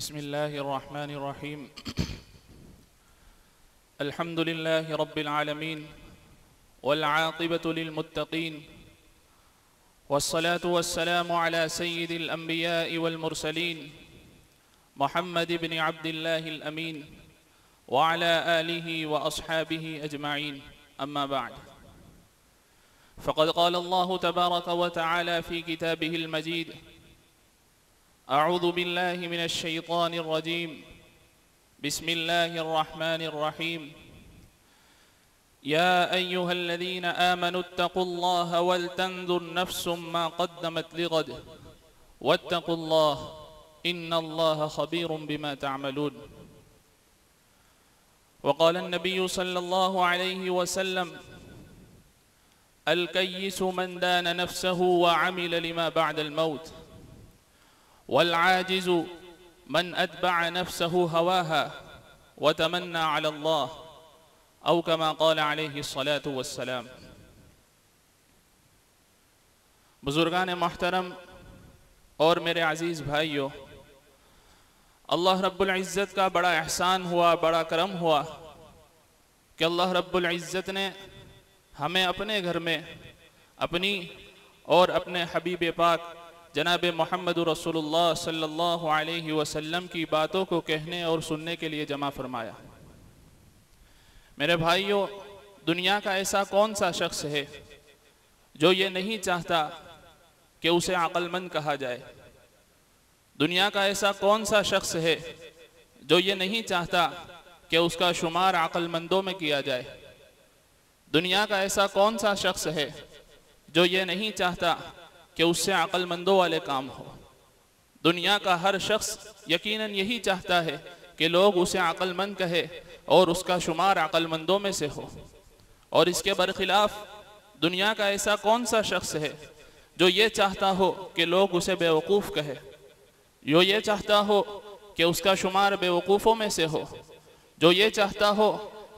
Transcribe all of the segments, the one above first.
بسم الله الرحمن الرحيم. الحمد لله رب العالمين والعاقبة للمتقين، والصلاة والسلام على سيد الأنبياء والمرسلين محمد بن عبد الله الأمين وعلى آله وأصحابه أجمعين. أما بعد، فقد قال الله تبارك وتعالى في كتابه المجيد: أعوذ بالله من الشيطان الرجيم، بسم الله الرحمن الرحيم. يا أيها الذين آمنوا اتقوا الله ولتنظر نفس ما قدمت لغد واتقوا الله إن الله خبير بما تعملون. وقال النبي صلى الله عليه وسلم: الكيس من دان نفسه وعمل لما بعد الموت، والعاجز من أتبع نفسه هواها وتمنى على الله، أو كما قال عليه الصلاة والسلام. بزرگان محترم اور میرے عزیز بھائیوں، اللہ رب العزت کا بڑا احسان ہوا، بڑا کرم ہوا کہ اللہ رب العزت نے ہمیں اپنے گھر میں اپنی اور اپنے حبیب پاک جناب محمد رسول اللہ صلی اللہ علیہ وسلم کی باتوں کو کہنے اور سننے کے لیے جمع فرمایا. میرے بھائیوں، دنیا کا ایسا کون سا شخص ہے جو یہ نہیں چاہتا کہ اسے عقل مند کہا جائے؟ دنیا کا ایسا کون سا شخص ہے جو یہ نہیں چاہتا کہ اس کا شمار عقل مندوں میں کیا جائے؟ دنیا کا ایسا کون سا شخص ہے جو یہ نہیں چاہتا کہ اس سے عقل مندوں والے کام ہو؟ دنیا کا ہر شخص یقیناً یہی چاہتا ہے کہ لوگ اسے عقل مند کہے اور اس کا شمار عقل مندوں میں سے ہو. اور اس کے برخلاف دنیا کا ایسا کون سا شخص ہے جو یہ چاہتا ہو کہ لوگ اسے بیوقوف کہے، جو یہ چاہتا ہو کہ اس کا شمار بیوقوفوں میں سے ہو، جو یہ چاہتا ہو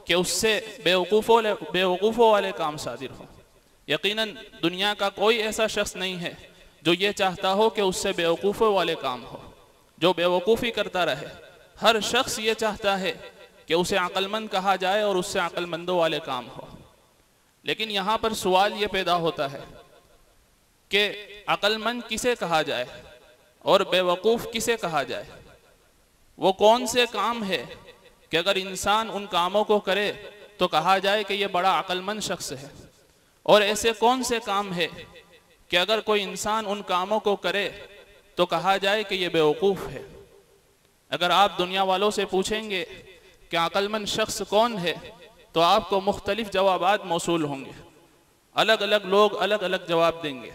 کہ اس سے بیوقوفوں والے کام صادر ہو؟ یقیناً دنیا کا کوئی ایسا شخص نہیں ہے جو یہ چاہتا ہو کہ اس سے بیوقوفوں والے کام ہو، جو بیوقوفی کرتا رہے. ہر شخص یہ چاہتا ہے کہ اسے عقل مند کہا جائے اور اس سے عقل مندوں والے کام ہو. لیکن یہاں پر سوال یہ پیدا ہوتا ہے کہ عقل مند کسے کہا جائے اور بیوقوف کسے کہا جائے؟ وہ کون سے کام ہے کہ اگر انسان ان کاموں کو کرے تو کہا جائے کہ یہ بڑا عقل مند شخص ہے، اور ایسے کون سے کام ہے کہ اگر کوئی انسان ان کاموں کو کرے تو کہا جائے کہ یہ بیوقوف ہے؟ اگر آپ دنیا والوں سے پوچھیں گے کہ عقل مند شخص کون ہے تو آپ کو مختلف جوابات موصول ہوں گے. الگ الگ لوگ الگ الگ جواب دیں گے.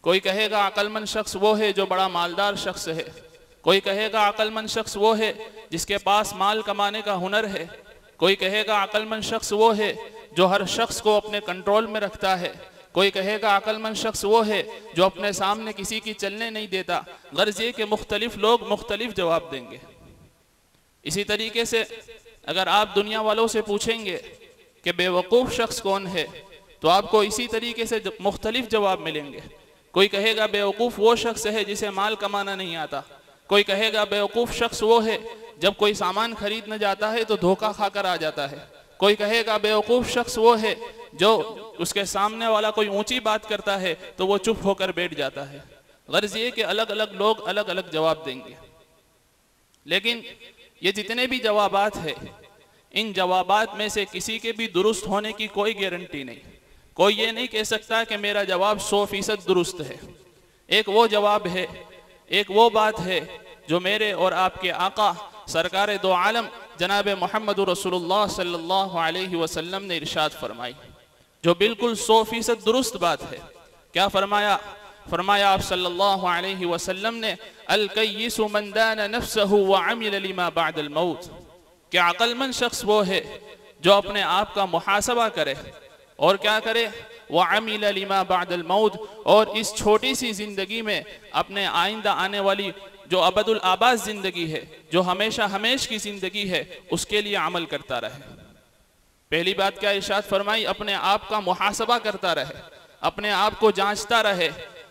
کوئی کہے گا عقل مند شخص وہ ہے جو بڑا مالدار شخص ہے، کوئی کہے گا عقل مند شخص وہ ہے جس کے پاس مال کمانے کا ہنر ہے، کوئی کہے گا عقل مند شخص وہ ہے جو ہر شخص کو اپنے کنٹرول میں رکھتا ہے، کوئی کہے گا عقل مند شخص وہ ہے جو اپنے سامنے کسی کی چلنے نہیں دیتا. غرض یہ کہ مختلف لوگ مختلف جواب دیں گے. اسی طریقے سے اگر آپ دنیا والوں سے پوچھیں گے کہ بیوقوف شخص کون ہے تو آپ کو اسی طریقے سے مختلف جواب ملیں گے. کوئی کہے گا بیوقوف وہ شخص ہے جسے مال کمانا نہیں آتا، کوئی کہے گا بیوقوف شخص وہ ہے جب کوئی سامان خریدنے جاتا ہے تو دھوکہ کھا کر آ جاتا ہے، کوئی کہے گا بیوقوف شخص وہ ہے جو اس کے سامنے والا کوئی اونچی بات کرتا ہے تو وہ چپ ہو کر بیٹھ جاتا ہے. غرض یہ کہ الگ الگ لوگ الگ الگ جواب دیں گے. لیکن یہ جتنے بھی جوابات ہیں، ان جوابات میں سے کسی کے بھی درست ہونے کی کوئی گارنٹی نہیں. کوئی یہ نہیں کہہ سکتا کہ میرا جواب 100% درست ہے. ایک وہ جواب ہے، ایک وہ بات ہے جو میرے اور آپ کے آقا سرکار دو عالم جناب محمد رسول اللہ صلی اللہ علیہ وسلم نے ارشاد فرمائی، جو بالکل 100% درست بات ہے. کیا فرمایا؟ فرمایا آپ صلی اللہ علیہ وسلم نے: الکیس من دان نفسہ وعمل لما بعد الموت. کہ عقل مند شخص وہ ہے جو اپنے آپ کا محاسبہ کرے اور کیا کرے؟ وعمل لما بعد الموت. اور اس چھوٹی سی زندگی میں اپنے آئندہ آنے والی جو ابد الآباد زندگی ہے، جو ہمیشہ ہمیش کی زندگی ہے، اس کے لیے عمل کرتا رہے. پہلی بات کیا ارشاد فرمائی؟ اپنے آپ کا محاسبہ کرتا رہے، اپنے آپ کو جانچتا رہے،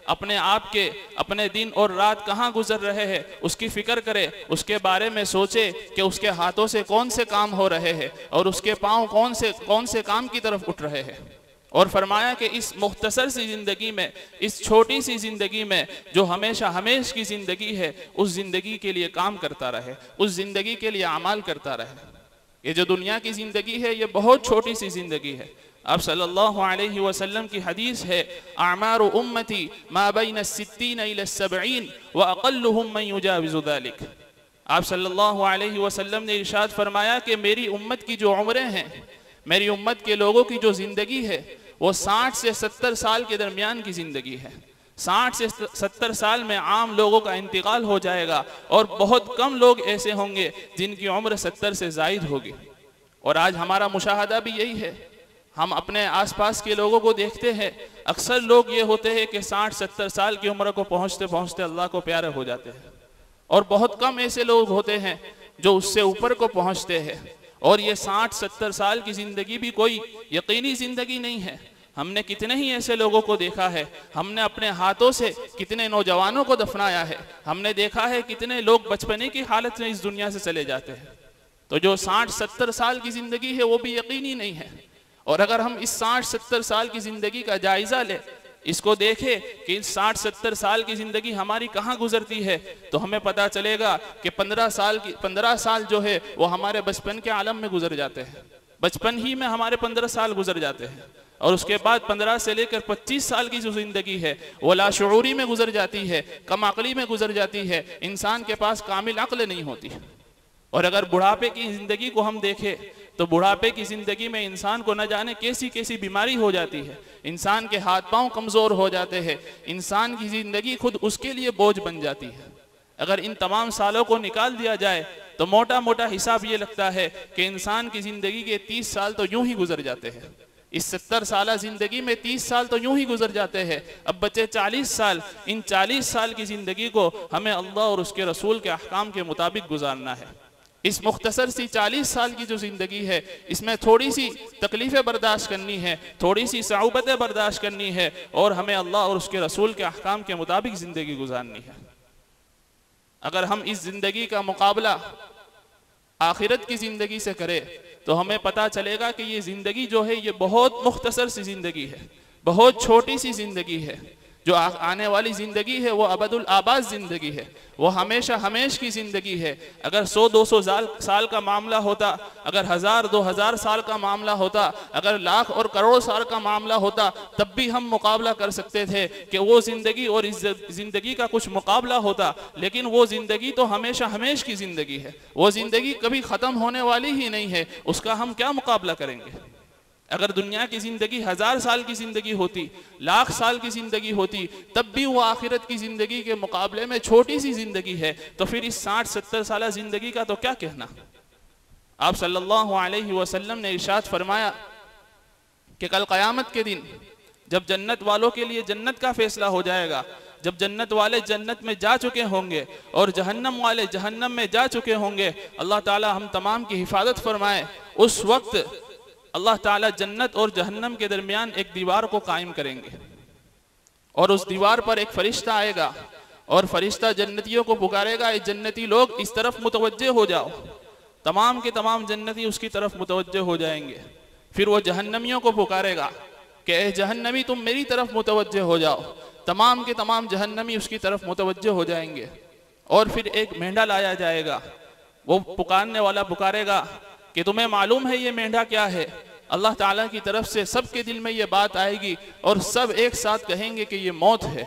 اپنے آپ کے اپنے دن اور رات کہاں گزر رہے ہیں اس کی فکر کرے، اس کے بارے میں سوچے کہ اس کے ہاتھوں سے کون سے کام ہو رہے ہیں اور اس کے پاؤں کون سے کام کی طرف اٹھ رہے ہیں۔ اور فرمایا کہ اس مختصر سی زندگی میں، اس چھوٹی سی زندگی میں جو ہمیشہ کی زندگی ہے، اس زندگی کے لیے کام کرتا رہے، اس زندگی کے لیے اعمال کرتا رہے۔ یہ جو دنیا کی زندگی ہے یہ بہت چھوٹی سی زندگی ہے۔ آپ صلی اللہ علیہ وسلم کی حدیث ہے، اعمار امتی ما بین الستین الی السبعین واقلہم من یجاوز ذلک۔ آپ صلی اللہ علیہ وسلم نے ارشاد فرمایا کہ میری امت کی جو عمریں ہیں، میری امت کے لوگوں کی جو زندگی ہے وہ 60 سے 70 سال کے درمیان کی زندگی ہے۔ 60 سے 70 سال میں عام لوگوں کا انتقال ہو جائے گا اور بہت کم لوگ ایسے ہوں گے جن کی عمر 70 سے زائد ہوگی۔ اور آج ہمارا مشاہدہ بھی یہی ہے، ہم اپنے آس پاس کے لوگوں کو دیکھتے ہیں، اکثر لوگ یہ ہوتے ہیں کہ 60-70 سال کی عمر کو پہنچتے پہنچتے اللہ کو پیارے ہو جاتے ہیں، اور بہت کم ایسے لوگ ہوتے ہیں جو اس سے اوپر کو پہنچتے ہیں۔ اور یہ 60-70 سال کی زندگی بھی کوئی یقینی زندگی نہیں ہے۔ ہم نے کتنے ہی ایسے لوگوں کو دیکھا ہے، ہم نے اپنے ہاتھوں سے کتنے نوجوانوں کو دفنایا ہے، ہم نے دیکھا ہے کتنے لوگ بچپنے کی حالت میں اس دنیا سے چلے جاتے ہیں۔ تو جو 60-70 سال کی زندگی ہے وہ بھی یقینی نہیں ہے۔ اور اگر ہم اس 60-70 سال کی زندگی کا جائزہ لیں، اس کو دیکھیں کہ اس 60-70 سال کی زندگی ہماری کہاں گزرتی ہے، تو ہمیں پتہ چلے گا کہ 15 سال جو ہے وہ ہمارے بچپن کے عالم میں گزر جاتے ہیں۔ بچپن ہی میں ہمارے 15 سال گزر جاتے ہیں، اور اس کے بعد 15 سے لے کر 25 سال کی جو زندگی ہے وہ لاشعوری میں گزر جاتی ہے، کم عقلی میں گزر جاتی ہے، انسان کے پاس کامل عقل نہیں ہوتی۔ اور اگر بڑھاپے کی زندگی کو ہم دیکھیں تو بڑھاپے کی زندگی میں انسان کو نہ جانے کیسی بیماری ہو جاتی ہے، انسان کے ہاتھ پاؤں کمزور ہو جاتے ہیں، انسان کی زندگی خود اس کے لیے بوجھ بن جاتی ہے۔ اگر ان تمام سالوں کو نکال دیا جائے تو موٹا حساب یہ لگتا ہے کہ انسان کی زندگی کے 30 سال تو یوں ہی گزر جاتے ہیں۔ اس 70 سالہ زندگی میں 30 سال تو یوں ہی گزر جاتے ہیں، اب بچے 40 سال۔ ان 40 سال کی زندگی کو ہمیں اللہ اور اس کے رسول کے احکام کے مطابق گزارنا ہے۔ اس مختصر سی 40 سال کی جو زندگی ہے اس میں تھوڑی سی تکلیفیں برداشت کرنی ہے، تھوڑی سی صعوبتیں برداشت کرنی ہے، اور ہمیں اللہ اور اس کے رسول کے احکام کے مطابق زندگی گزارنی ہے۔ اگر ہم اس زندگی کا مقابلہ آخرت کی زندگی سے کریں تو ہمیں پتہ چلے گا کہ یہ زندگی جو ہے یہ بہت مختصر سی زندگی ہے، بہت چھوٹی سی زندگی ہے۔ جو آنے والی زندگی ہے وہ ابد الآباد زندگی ہے، وہ ہمیشہ کی زندگی ہے۔ اگر 100-200 سال کا معاملہ ہوتا، اگر 1000-2000 سال کا معاملہ ہوتا، اگر لاکھ اور کروڑ سال کا معاملہ ہوتا، تب بھی ہم مقابلہ کر سکتے تھے کہ وہ زندگی اور اس زندگی کا کچھ مقابلہ ہوتا، لیکن وہ زندگی تو ہمیشہ کی زندگی ہے، وہ زندگی کبھی ختم ہونے والی ہی نہیں ہے، اس کا ہم کیا مقابلہ کریں گے؟ اگر دنیا کی زندگی 1000 سال کی زندگی ہوتی، لاکھ سال کی زندگی ہوتی، تب بھی وہ آخرت کی زندگی کے مقابلے میں چھوٹی سی زندگی ہے، تو پھر اس 60-70 سالہ زندگی کا تو کیا کہنا؟ آپ صلی اللہ علیہ وسلم نے ارشاد فرمایا کہ کل قیامت کے دن جب جنت والوں کے لیے جنت کا فیصلہ ہو جائے گا، جب جنت والے جنت میں جا چکے ہوں گے اور جہنم والے جہنم میں جا چکے ہوں گے، اللہ تعالی ہم تمام کی حفاظت فرمائے، اس وقت اللہ تعالیٰ جنت اور جہنم کے درمیان ایک دیوار کو قائم کریں گے، اور اس دیوار پر ایک فرشتہ آئے گا اور فرشتہ جنتیوں کو پکارے گا، اے جنتی لوگ اس طرف متوجہ ہو جاؤ۔ تمام کے تمام جنتی اس کی طرف متوجہ ہو جائیں گے۔ پھر وہ جہنمیوں کو پکارے گا کہ اے جہنمی تم میری طرف متوجہ ہو جاؤ۔ تمام کے تمام جہنمی اس کی طرف متوجہ ہو جائیں گے، اور پھر ایک مینڈا لایا جائے گا۔ وہ پکارنے والا پکارے گا کہ تمہیں معلوم ہے یہ مینڈا کیا ہے؟ اللہ تعالیٰ کی طرف سے سب کے دل میں یہ بات آئے گی اور سب ایک ساتھ کہیں گے کہ یہ موت ہے۔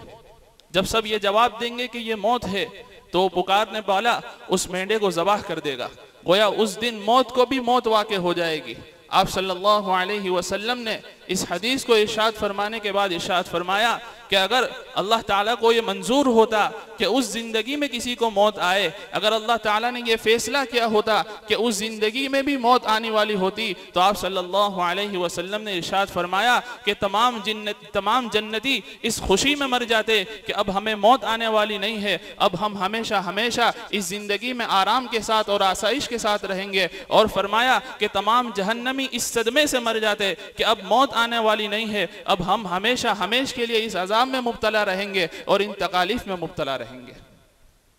جب سب یہ جواب دیں گے کہ یہ موت ہے تو پکارنے والا اس مینڈے کو ذبح کر دے گا، گویا اس دن موت کو بھی موت واقع ہو جائے گی۔ آپ صلی اللہ علیہ وسلم نے اس حدیث کو ارشاد فرمانے کے بعد ارشاد فرمایا کہ اگر اللہ تعالیٰ کو یہ منظور ہوتا کہ اس زندگی میں کسی کو موت آئے، اگر اللہ تعالیٰ نے یہ فیصلہ کیا ہوتا کہ اس زندگی میں بھی موت آنے والی ہوتی، تو آپ صلی اللہ علیہ وسلم نے ارشاد فرمایا کہ تمام جنتی اس خوشی میں مر جاتے کہ اب ہمیں موت آنے والی نہیں ہے، اب ہم ہمیشہ اس زندگی میں آرام کے ساتھ اور آسائش کے ساتھ رہیں گے۔ اور فرمایا کہ تمام جہنمی اس صدمے سے مر جاتے کہ اب موت آنے والی نہیں ہے، اب ہم ہمیشہ ہمیش کے لیے اس عذاب میں مبتلا رہیں گے اور ان تکالیف میں مبتلا رہیں گے۔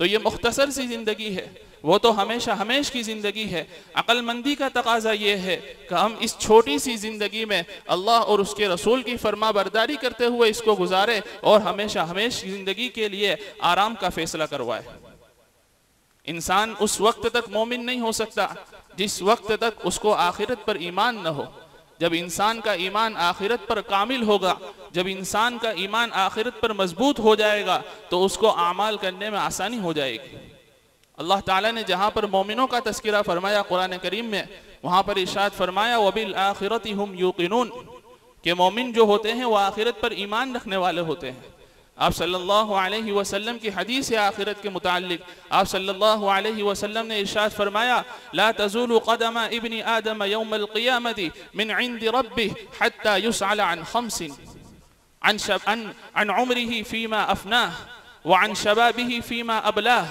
تو یہ مختصر سی زندگی ہے، وہ تو ہمیشہ ہمیش کی زندگی ہے۔ عقل مندی کا تقاضا یہ ہے کہ ہم اس چھوٹی سی زندگی میں اللہ اور اس کے رسول کی فرما برداری کرتے ہوئے اس کو گزارے اور ہمیشہ ہمیش کی زندگی کے لیے آرام کا فیصلہ کروائے۔ انسان اس وقت تک مومن نہیں ہو سکتا جس وقت تک اس کو آخرت پر ایمان نہ ہو۔ جب انسان کا ایمان آخرت پر کامل ہوگا، جب انسان کا ایمان آخرت پر مضبوط ہو جائے گا تو اس کو اعمال کرنے میں آسانی ہو جائے گی۔ اللہ تعالیٰ نے جہاں پر مومنوں کا تذکرہ فرمایا قرآن کریم میں، وہاں پر ارشاد فرمایا وَبِالْآخِرَةِ هُمْ يُوقِنُونَ کہ مومن جو ہوتے ہیں وہ آخرت پر ایمان رکھنے والے ہوتے ہیں۔ آپ صلی اللہ علیہ وسلم کی حدیث ہے آخرت کے متعلق، آپ صلی اللہ علیہ وسلم نے ارشاد فرمایا لا تزول قدم ابن آدم یوم القیامت من عند ربه حتى يسأل عن خمس عن عمره فيما أفناه وعن شبابه فيما أبلاه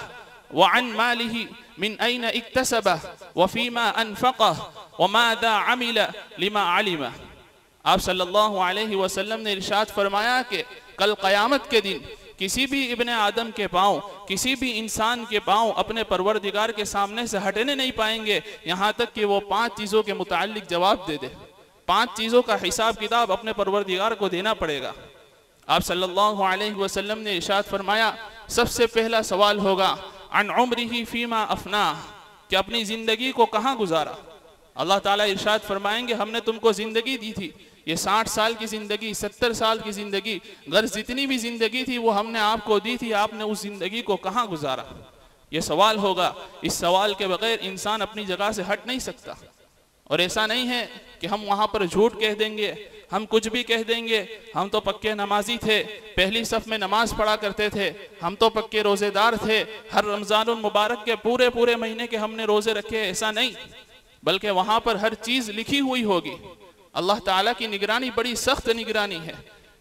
وعن ماله من أين اكتسبه وفيما أنفقه وماذا عمل لما علمه۔ آپ صلی اللہ علیہ وسلم نے ارشاد فرمایا کہ کل قیامت کے دن کسی بھی ابن آدم کے پاؤں، کسی بھی انسان کے پاؤں اپنے پروردگار کے سامنے سے ہٹنے نہیں پائیں گے یہاں تک کہ وہ 5 چیزوں کے متعلق جواب دے دے۔ 5 چیزوں کا حساب کتاب اپنے پروردگار کو دینا پڑے گا۔ آپ صلی اللہ علیہ وسلم نے ارشاد فرمایا سب سے پہلا سوال ہوگا عن عمرہ فیما افناہ کہ اپنی زندگی کو کہاں گزارا۔ اللہ تعالیٰ ارشاد فرمائیں گے ہم نے تم کو زندگی دی تھی، یہ 60 سال کی زندگی، 70 سال کی زندگی، غرض جتنی بھی زندگی تھی وہ ہم نے آپ کو دی تھی، آپ نے اس زندگی کو کہاں گزارا؟ یہ سوال ہوگا۔ اس سوال کے بغیر انسان اپنی جگہ سے ہٹ نہیں سکتا۔ اور ایسا نہیں ہے کہ ہم وہاں پر جھوٹ کہہ دیں گے، ہم کچھ بھی کہہ دیں گے، ہم تو پکے نمازی تھے، پہلی صف میں نماز پڑھا کرتے تھے، ہم تو پکے روزے دار تھے، ہر رمضان المبارک کے پورے مہینے کے ہم نے روزے رکھے، ایسا نہیں، بلکہ وہاں پر ہر چیز لکھی ہوئی ہوگی۔ اللہ تعالیٰ کی نگرانی بڑی سخت نگرانی ہے۔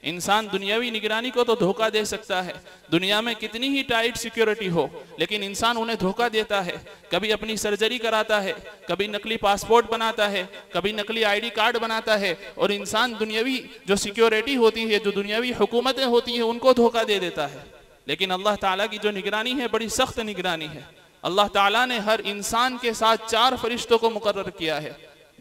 انسان دنیاوی نگرانی کو تو دھوکہ دے سکتا ہے، دنیا میں کتنی ہی ٹائٹ سیکیورٹی ہو لیکن انسان انہیں دھوکہ دیتا ہے، کبھی اپنی سرجری کراتا ہے، کبھی نقلی پاسپورٹ بناتا ہے، کبھی نقلی آئی ڈی کارڈ بناتا ہے، اور انسان دنیاوی جو سیکیورٹی ہوتی ہے، جو دنیاوی حکومتیں ہوتی ہیں ان کو دھوکہ دے دیتا ہے۔ لیکن اللہ تعالیٰ کی جو نگرانی ہے بڑی سخت نگرانی ہے۔ اللہ تعالیٰ نے ہر انسان کے ساتھ 4 فرشتوں کو مقرر کیا ہے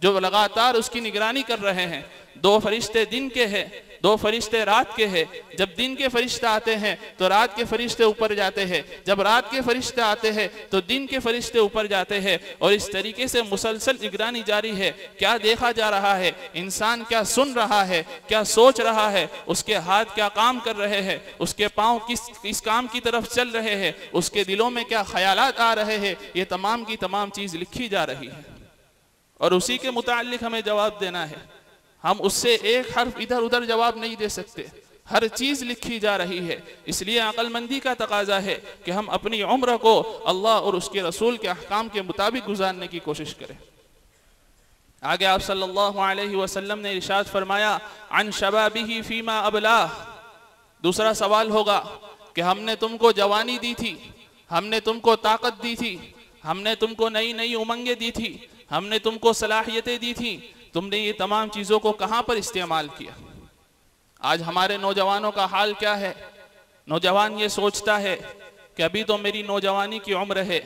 جو لگاتار اس کی نگرانی کر رہے ہیں۔ 2 فرشتے دن کے ہیں، 2 فرشتے رات کے ہیں۔ جب دن کے فرشتے آتے ہیں تو رات کے فرشتے اوپر جاتے ہیں، جب رات کے فرشتے آتے ہیں تو دن کے فرشتے اوپر جاتے ہیں، اور اس طریقے سے مسلسل نگرانی جاری ہے۔ کیا دیکھا جا رہا ہے، انسان کیا سن رہا ہے، کیا سوچ رہا ہے، اس کے ہاتھ کیا کام کر رہے ہیں، اس کے پاؤں کس کام کی طرف چل رہے ہیں، اس کے دلوں میں کیا خیالات آ رہے ہیں، یہ تمام کی تمام چیز لکھی جا رہی ہے، اور اسی کے متعلق ہمیں جواب دینا ہے۔ ہم اس سے ایک حرف ادھر ادھر جواب نہیں دے سکتے، ہر چیز لکھی جا رہی ہے۔ اس لیے عقل مندی کا تقاضا ہے کہ ہم اپنی عمر کو اللہ اور اس کے رسول کے احکام کے مطابق گزارنے کی کوشش کریں۔ آگے آپ صلی اللہ علیہ وسلم نے ارشاد فرمایا عن شبابہ فیما ابلاہ، دوسرا سوال ہوگا کہ ہم نے تم کو جوانی دی تھی، ہم نے تم کو طاقت دی تھی، ہم نے تم کو نئی امنگیں دی تھی، ہم نے تم کو صلاحیتیں دی تھی، تم نے یہ تمام چیزوں کو کہاں پر استعمال کیا؟ آج ہمارے نوجوانوں کا حال کیا ہے؟ نوجوان یہ سوچتا ہے کہ ابھی تو میری نوجوانی کی عمر ہے،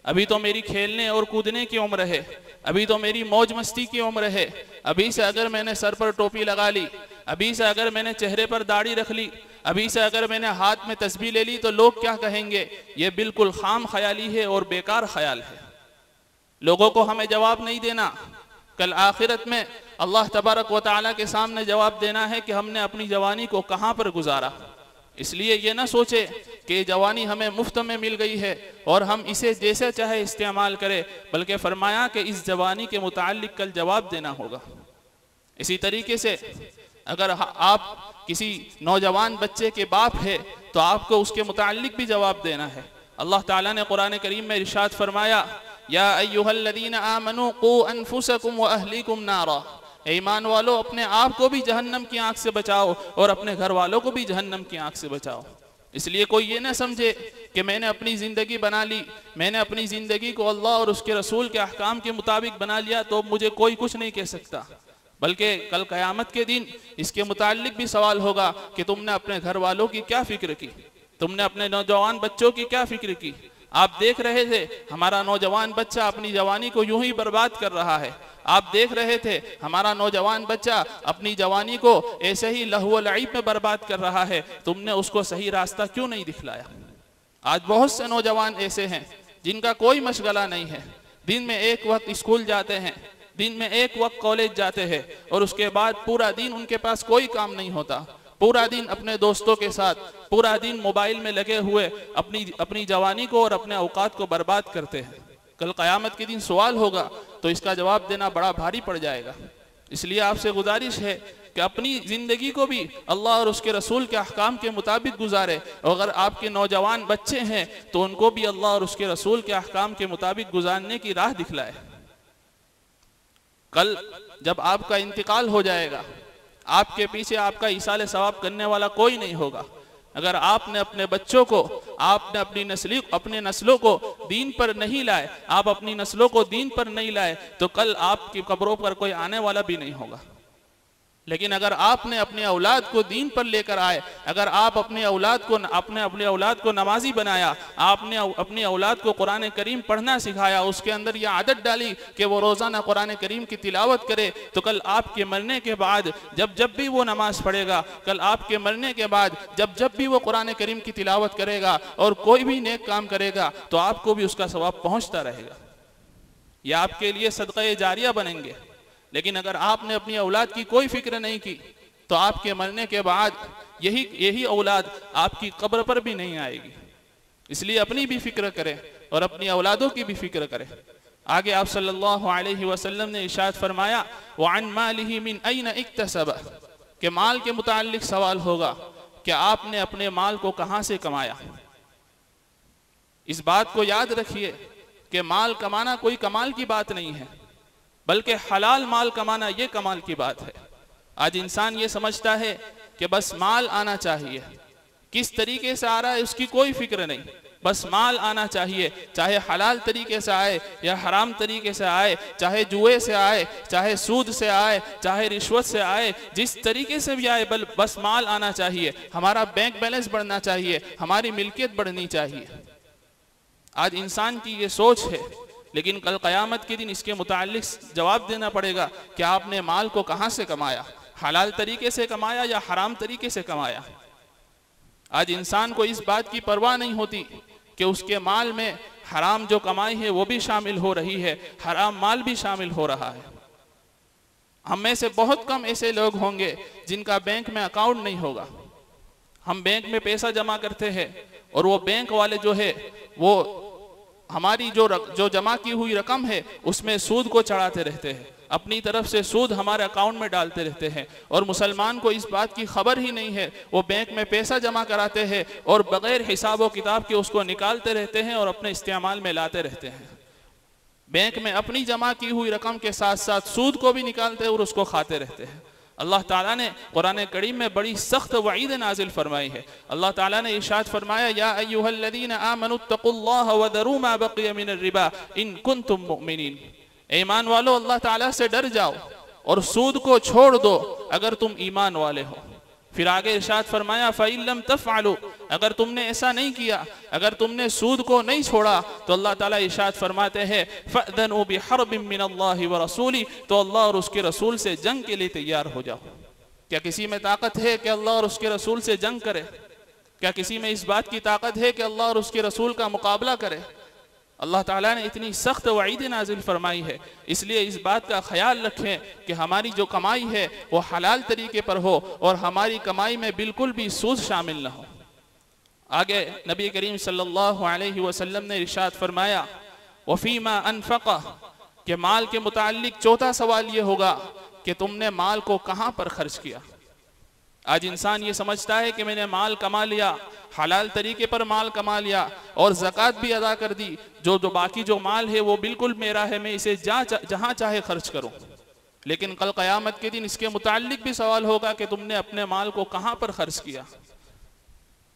ابھی تو میری کھیلنے اور کودنے کی عمر ہے، ابھی تو میری موج مستی کی عمر ہے، ابھی سے اگر میں نے سر پر ٹوپی لگا لی، ابھی سے اگر میں نے چہرے پر داڑھی رکھ لی، ابھی سے اگر میں نے ہاتھ میں تسبیح لے لی تو لوگ کیا کہیں گے؟ یہ بالکل خام خیالی ہے اور بیکار خیال ہے۔ لوگوں کو ہمیں جواب نہیں دینا، کل آخرت میں اللہ تبارک و تعالیٰ کے سامنے جواب دینا ہے کہ ہم نے اپنی جوانی کو کہاں پر گزارا۔ اس لیے یہ نہ سوچے کہ جوانی ہمیں مفت میں مل گئی ہے اور ہم اسے جیسے چاہے استعمال کرے، بلکہ فرمایا کہ اس جوانی کے متعلق کل جواب دینا ہوگا۔ اسی طریقے سے اگر آپ کسی نوجوان بچے کے باپ ہے تو آپ کو اس کے متعلق بھی جواب دینا ہے۔ اللہ تعالیٰ نے قرآن کریم میں ارشاد فرمایا یا ایہا الذین آمنوا قوا انفسکم واہلیکم نارا، اے ایمان والو اپنے آپ کو بھی جہنم کی آنکھ سے بچاؤ اور اپنے گھر والوں کو بھی جہنم کی آنکھ سے بچاؤ۔ اس لیے کوئی یہ نہ سمجھے کہ میں نے اپنی زندگی بنا لی، میں نے اپنی زندگی کو اللہ اور اس کے رسول کے احکام کے مطابق بنا لیا تو مجھے کوئی کچھ نہیں کہہ سکتا۔ بلکہ کل قیامت کے دن اس کے متعلق بھی سوال ہوگا کہ تم نے اپنے گھر والوں کی کیا فکر کی، تم نے اپنے نوجوان بچوں کی کیا فکر کی۔ آپ دیکھ رہے تھے ہمارا نوجوان بچہ اپنی جوانی کو یوں ہی برباد کر رہا ہے، آپ دیکھ رہے تھے ہمارا نوجوان بچہ اپنی جوانی کو ایسے ہی لہو و لعب میں برباد کر رہا ہے، تم نے اس کو صحیح راستہ کیوں نہیں دکھلایا؟ آج بہت سے نوجوان ایسے ہیں جن کا کوئی مشغلہ نہیں ہے، دن میں ایک وقت اسکول جاتے ہیں، دن میں ایک وقت کالج جاتے ہیں، اور اس کے بعد پورا دن ان کے پاس کوئی کام نہیں ہوتا، پورا دن اپنے دوستوں کے ساتھ، پورا دن موبائل میں لگے ہوئے اپنی جوانی کو اور اپنے اوقات کو برباد کرتے ہیں۔ کل قیامت کے دن سوال ہوگا تو اس کا جواب دینا بڑا بھاری پڑ جائے گا۔ اس لیے آپ سے گزارش ہے کہ اپنی زندگی کو بھی اللہ اور اس کے رسول کے احکام کے مطابق گزارے، اور اگر آپ کے نوجوان بچے ہیں تو ان کو بھی اللہ اور اس کے رسول کے احکام کے مطابق گزارنے کی راہ دکھلائے۔ کل جب آپ کا انتقال ہو جائے گا، آپ کے پیچھے آپ کا ایصال ثواب کرنے والا کوئی نہیں ہوگا۔ اگر آپ نے اپنے بچوں کو، آپ نے اپنے نسلوں کو دین پر نہیں لائے، آپ اپنی نسلوں کو دین پر نہیں لائے، تو کل آپ کی قبروں پر کوئی آنے والا بھی نہیں ہوگا۔ لیکن اگر آپ نے اپنے اولاد کو دین پر لے کر آئے، اگر آپ اپنے اولاد کو نمازی بنایا، آپ نے اپنی اولاد کو قرآن کریم پڑھنا سکھایا، اس کے اندر یہ عادت ڈالی کہ وہ روزانہ قرآن کریم کی تلاوت کرے، تو کل آپ کے مرنے کے بعد جب بھی وہ نماز پڑھے گا، کل آپ کے مرنے کے بعد جب بھی وہ قرآن کریم کی تلاوت کرے گا اور کوئی بھی نیک کام کرے گا تو آپ کو بھی اس کا ثواب پہنچتا رہے گا، یہ آپ کے لیے صدقہ جاریہ بنیں گے۔ لیکن اگر آپ نے اپنی اولاد کی کوئی فکر نہیں کی تو آپ کے مرنے کے بعد یہی اولاد آپ کی قبر پر بھی نہیں آئے گی۔ اس لیے اپنی بھی فکر کریں اور اپنی اولادوں کی بھی فکر کریں۔ آگے آپ صلی اللہ علیہ وسلم نے ارشاد فرمایا وَعَن مَالِهِ مِنْ أَيْنَ اِكْتَسَبَ، کہ مال کے متعلق سوال ہوگا کہ آپ نے اپنے مال کو کہاں سے کمایا۔ اس بات کو یاد رکھیے کہ مال کمانا کوئی کمال کی بات نہیں ہے، بلکہ حلال مال کمانا یہ کمال کی بات ہے۔ آج انسان یہ سمجھتا ہے کہ بس مال آنا چاہیے، کس طریقے سے آ رہا ہے اس کی کوئی فکر نہیں، بس مال آنا چاہیے، چاہے حلال طریقے سے آئے یا حرام طریقے سے آئے، چاہے جوئے سے آئے، چاہے سود سے آئے، چاہے رشوت سے آئے، جس طریقے سے بھی آئے بس مال آنا چاہیے، ہمارا بینک بیلنس بڑھنا چاہیے، ہماری ملکیت بڑھنی چاہیے۔ آج انسان کی یہ سوچ ہے، لیکن کل قیامت کے دن اس کے متعلق جواب دینا پڑے گا کہ آپ نے مال کو کہاں سے کمایا، حلال طریقے سے کمایا یا حرام طریقے سے کمایا۔ آج انسان کو اس بات کی پرواہ نہیں ہوتی کہ اس کے مال میں حرام جو کمائی ہے وہ بھی شامل ہو رہی ہے، حرام مال بھی شامل ہو رہا ہے۔ ہم میں سے بہت کم ایسے لوگ ہوں گے جن کا بینک میں اکاؤنٹ نہیں ہوگا۔ ہم بینک میں پیسہ جمع کرتے ہیں اور وہ بینک والے جو ہے وہ ہماری جو جمع کی ہوئی رقم ہے اس میں سود کو چڑھاتے رہتے ہیں، اپنی طرف سے سود ہمارے اکاؤنٹ میں ڈالتے رہتے ہیں، اور مسلمان کو اس بات کی خبر ہی نہیں ہے، وہ بینک میں پیسہ جمع کراتے ہیں اور بغیر حساب و کتاب کے اس کو نکالتے رہتے ہیں اور اپنے استعمال میں لاتے رہتے ہیں۔ بینک میں اپنی جمع کی ہوئی رقم کے ساتھ ساتھ سود کو بھی نکالتے ہیں اور اس کو کھاتے رہتے ہیں۔ اللہ تعالیٰ نے قرآن کریم میں بڑی سخت وعید نازل فرمائی ہے۔ اللہ تعالیٰ نے ارشاد فرمایا یا ایھا الذین آمنوا اتقوا اللہ وذروا ما بقی من الربا ان کنتم مؤمنین، ایمان والو اللہ تعالیٰ سے ڈر جاؤ اور سود کو چھوڑ دو اگر تم ایمان والے ہو۔ پھر آگے ارشاد فرمایا فَإِن لَمْ تَفْعَلُوا، اگر تم نے ایسا نہیں کیا، اگر تم نے سود کو نہیں چھوڑا تو اللہ تعالیٰ ارشاد فرماتے ہیں فَأْذَنُوا بِحَرْبٍ مِّنَ اللَّهِ وَرَسُولِهِ، تو اللہ اور اس کے رسول سے جنگ کے لیے تیار ہو جاؤ۔ کیا کسی میں طاقت ہے کہ اللہ اور اس کے رسول سے جنگ کرے؟ کیا کسی میں اس بات کی طاقت ہے کہ اللہ اور اس کے رسول کا مقابلہ کرے؟ اللہ تعالیٰ نے اتنی سخت وعید نازل فرمائی ہے، اس لیے اس بات کا خیال رکھیں کہ ہماری جو کمائی ہے وہ حلال طریقے پر ہو اور ہماری کمائی میں بالکل بھی سود شامل نہ ہو۔ آگے نبی کریم صلی اللہ علیہ وسلم نے ارشاد فرمایا وَفِيمَا أَنفَقَ، کہ مال کے متعلق چوتھا سوال یہ ہوگا کہ تم نے مال کو کہاں پر خرچ کیا۔ آج انسان یہ سمجھتا ہے کہ میں نے مال کما لیا، حلال طریقے پر مال کما لیا اور زکوٰۃ بھی ادا کر دی، جو باقی جو مال ہے وہ بالکل میرا ہے، میں اسے جہاں چاہے خرچ کروں۔ لیکن کل قیامت کے دن اس کے متعلق بھی سوال ہوگا کہ تم نے اپنے مال کو کہاں پر خرچ کیا،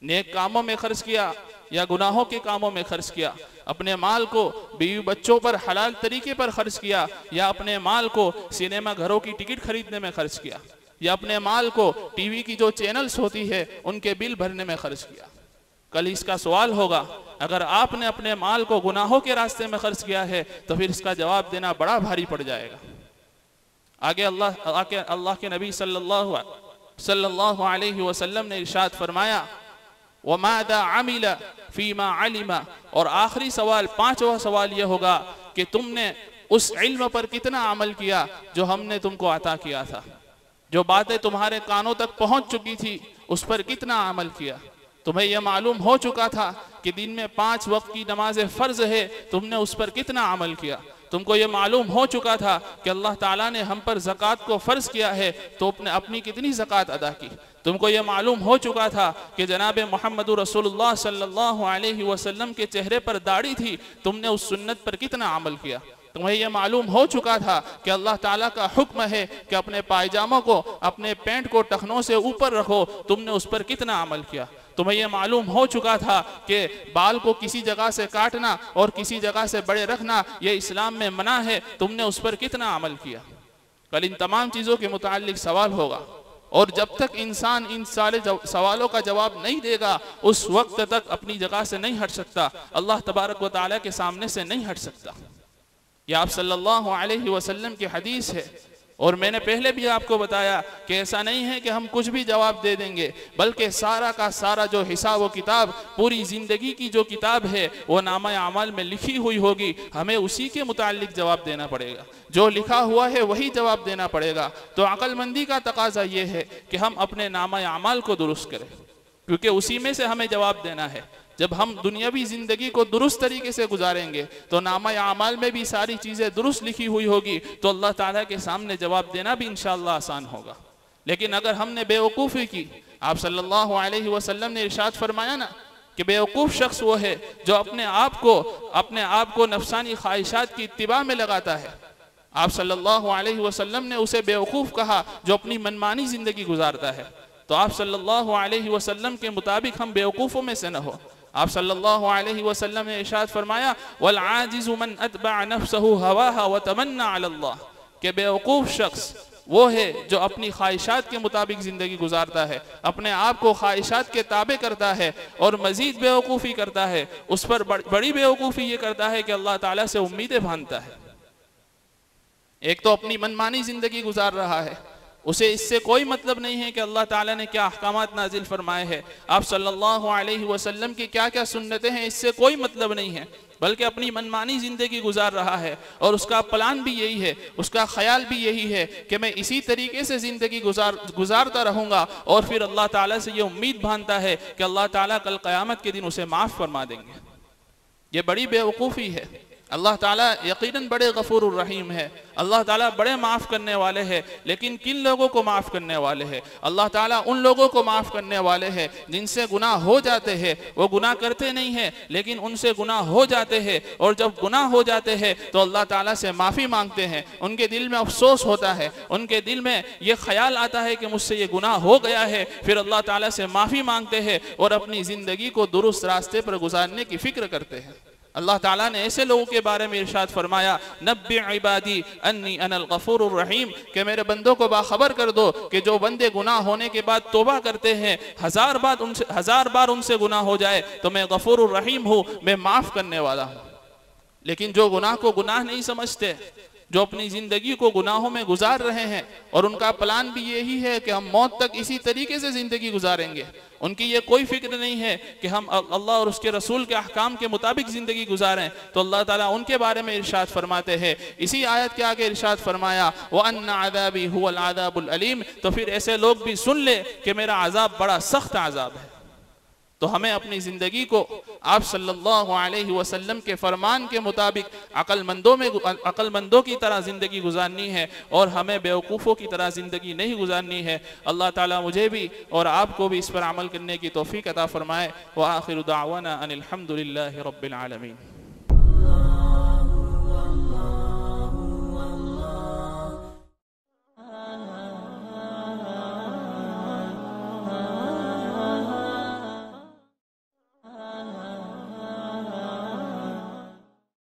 نیک کاموں میں خرچ کیا یا گناہوں کے کاموں میں خرچ کیا، اپنے مال کو بیوی بچوں پر حلال طریقے پر خرچ کیا، یا اپنے مال کو سینما گھروں کی ٹکٹ خریدنے میں خرچ کیا، یا اپنے مال کو ٹی وی کی جو چینلز ہوتی ہے ان کے بل بھرنے میں خرچ کیا۔ کل اس کا سوال ہوگا، اگر آپ نے اپنے مال کو گناہوں کے راستے میں خرچ کیا ہے تو پھر اس کا جواب دینا بڑا بھاری پڑ جائے گا۔ آگے اللہ کے نبی صلی اللہ علیہ وسلم نے ارشاد فرمایا، وَمَاذَا عَمِلَ فِي مَا عَلِمَ، اور آخری سوال، پانچواں سوال یہ ہوگا کہ تم نے اس علم پر کتنا عمل کیا جو ہم نے تم کو عطا کیا تھا، جو باتیں تمہارے کانوں تک پہنچ چکی تھی اس پر کتنا عمل کیا۔ تمہیں یہ معلوم ہو چکا تھا کہ دن میں 5 وقت کی نماز فرض ہے، تم نے اس پر کتنا عمل کیا۔ تم کو یہ معلوم ہو چکا تھا کہ اللہ تعالیٰ نے ہم پر زکوٰۃ کو فرض کیا ہے، تو اپنی کتنی زکوٰۃ ادا کی۔ تم کو یہ معلوم ہو چکا تھا کہ جناب محمد رسول اللہ صلی اللہ علیہ وسلم کے چہرے پر داڑھی تھی، تم نے اس سنت پر کتنا عمل کیا۔ تمہیں یہ معلوم ہو چکا تھا کہ اللہ تعالیٰ کا حکم ہے کہ اپنے پائجاموں کو، اپنے پینٹ کو ٹخنوں سے اوپر رکھو، تم نے اس پر کتنا عمل کیا۔ تمہیں یہ معلوم ہو چکا تھا کہ بال کو کسی جگہ سے کاٹنا اور کسی جگہ سے بڑے رکھنا یہ اسلام میں منع ہے، تم نے اس پر کتنا عمل کیا۔ کل ان تمام چیزوں کے متعلق سوال ہوگا، اور جب تک انسان ان سارے سوالوں کا جواب نہیں دے گا اس وقت تک اپنی جگہ سے نہیں ہٹ سکتا، اللہ تبارک و تعالیٰ کے سامنے سے نہیں ہٹ سکتا۔ یہ آپ صلی اللہ علیہ وسلم کی حدیث ہے، اور میں نے پہلے بھی آپ کو بتایا کہ ایسا نہیں ہے کہ ہم کچھ بھی جواب دے دیں گے، بلکہ سارا کا سارا جو حساب و کتاب، پوری زندگی کی جو کتاب ہے وہ نامہ اعمال میں لکھی ہوئی ہوگی، ہمیں اسی کے متعلق جواب دینا پڑے گا۔ جو لکھا ہوا ہے وہی جواب دینا پڑے گا۔ تو عقل مندی کا تقاضا یہ ہے کہ ہم اپنے نامہ اعمال کو درست کریں، کیونکہ اسی میں سے ہمیں جواب دینا ہے۔ جب ہم دنیاوی زندگی کو درست طریقے سے گزاریں گے تو نامہ اعمال میں بھی ساری چیزیں درست لکھی ہوئی ہوگی، تو اللہ تعالیٰ کے سامنے جواب دینا بھی انشاءاللہ آسان ہوگا۔ لیکن اگر ہم نے بیوقوفی کی، آپ صلی اللہ علیہ وسلم نے ارشاد فرمایا نا کہ بیوقوف شخص وہ ہے جو اپنے آپ کو نفسانی خواہشات کی اتباع میں لگاتا ہے۔ آپ صلی اللہ علیہ وسلم نے اسے بیوقوف کہا جو اپنی منمانی زندگی گزارتا ہے۔ تو آپ صلی اللہ علیہ وسلم کے مطابق ہم بیوقوفوں میں سے نہ ہو۔ آپ صلی اللہ علیہ وسلم نے ارشاد فرمایا، وَالْعَاجِزُ مَنْ أَتْبَعَ نَفْسَهُ هَوَاهَا وَتَمَنَّى عَلَى اللَّهِ، کہ بیوقوف شخص وہ ہے جو اپنی خواہشات کے مطابق زندگی گزارتا ہے، اپنے آپ کو خواہشات کے تابع کرتا ہے، اور مزید بیوقوفی کرتا ہے، اس پر بڑی بیوقوفی یہ کرتا ہے کہ اللہ تعالیٰ سے امیدیں باندھتا ہے۔ ایک تو اپنی منمانی زندگی گزار رہا ہے، اسے اس سے کوئی مطلب نہیں ہے کہ اللہ تعالیٰ نے کیا احکامات نازل فرمائے ہیں، آپ صلی اللہ علیہ وسلم کی کیا کیا سنتیں ہیں، اس سے کوئی مطلب نہیں ہے، بلکہ اپنی منمانی زندگی گزار رہا ہے، اور اس کا پلان بھی یہی ہے، اس کا خیال بھی یہی ہے کہ میں اسی طریقے سے زندگی گزارتا رہوں گا، اور پھر اللہ تعالیٰ سے یہ امید باندھتا ہے کہ اللہ تعالیٰ کل قیامت کے دن اسے معاف فرما دیں گے۔ یہ بڑی بیوقوفی ہے۔ اللہ تعالیٰ یقیناً بڑے غفور الرحیم ہے، اللہ تعالیٰ بڑے معاف کرنے والے ہیں، لیکن کن لوگوں کو معاف کرنے والے ہیں؟ اللہ تعالیٰ ان لوگوں کو معاف کرنے والے ہیں جن سے گناہ ہو جاتے ہیں، وہ گناہ کرتے نہیں ہیں لیکن ان سے گناہ ہو جاتے ہیں، اور جب گناہ ہو جاتے ہیں تو اللہ تعالیٰ سے معافی مانگتے ہیں، ان کے دل میں افسوس ہوتا ہے، ان کے دل میں یہ خیال آتا ہے کہ مجھ سے یہ گناہ ہو گیا ہے، پھر اللہ تعالیٰ سے معافی مانگتے ہیں اور اپنی زندگی کو درست راستے پر گزارنے کی فکر کرتے ہیں۔ اللہ تعالیٰ نے ایسے لوگوں کے بارے میں ارشاد فرمایا، نبّئ عبادی انی انا الغفور الرحیم، کہ میرے بندوں کو باخبر کر دو کہ جو بندے گناہ ہونے کے بعد توبہ کرتے ہیں، 1000 بار ان سے گناہ ہو جائے تو میں غفور الرحیم ہوں، میں معاف کرنے والا ہوں۔ لیکن جو گناہ کو گناہ نہیں سمجھتے، جو اپنی زندگی کو گناہوں میں گزار رہے ہیں، اور ان کا پلان بھی یہی ہے کہ ہم موت تک اسی طریقے سے زندگی گزاریں گے، ان کی یہ کوئی فکر نہیں ہے کہ ہم اللہ اور اس کے رسول کے احکام کے مطابق زندگی گزاریں، تو اللہ تعالیٰ ان کے بارے میں ارشاد فرماتے ہیں، اسی آیت کے آگے ارشاد فرمایا، وَأَنَّ عَذَابِي هُوَ الْعَذَابُ الْأَلِيمُ، تو پھر ایسے لوگ بھی سن لے کہ میرا عذاب بڑا سخت عذاب ہے۔ تو ہمیں اپنی زندگی کو آپ صلی اللہ علیہ وسلم کے فرمان کے مطابق عقل مندوں کی طرح زندگی گزارنی ہے، اور ہمیں بیوقوفوں کی طرح زندگی نہیں گزارنی ہے۔ اللہ تعالیٰ مجھے بھی اور آپ کو بھی اس پر عمل کرنے کی توفیق عطا فرمائے۔ وآخر دعوانا ان الحمد للہ رب العالمین۔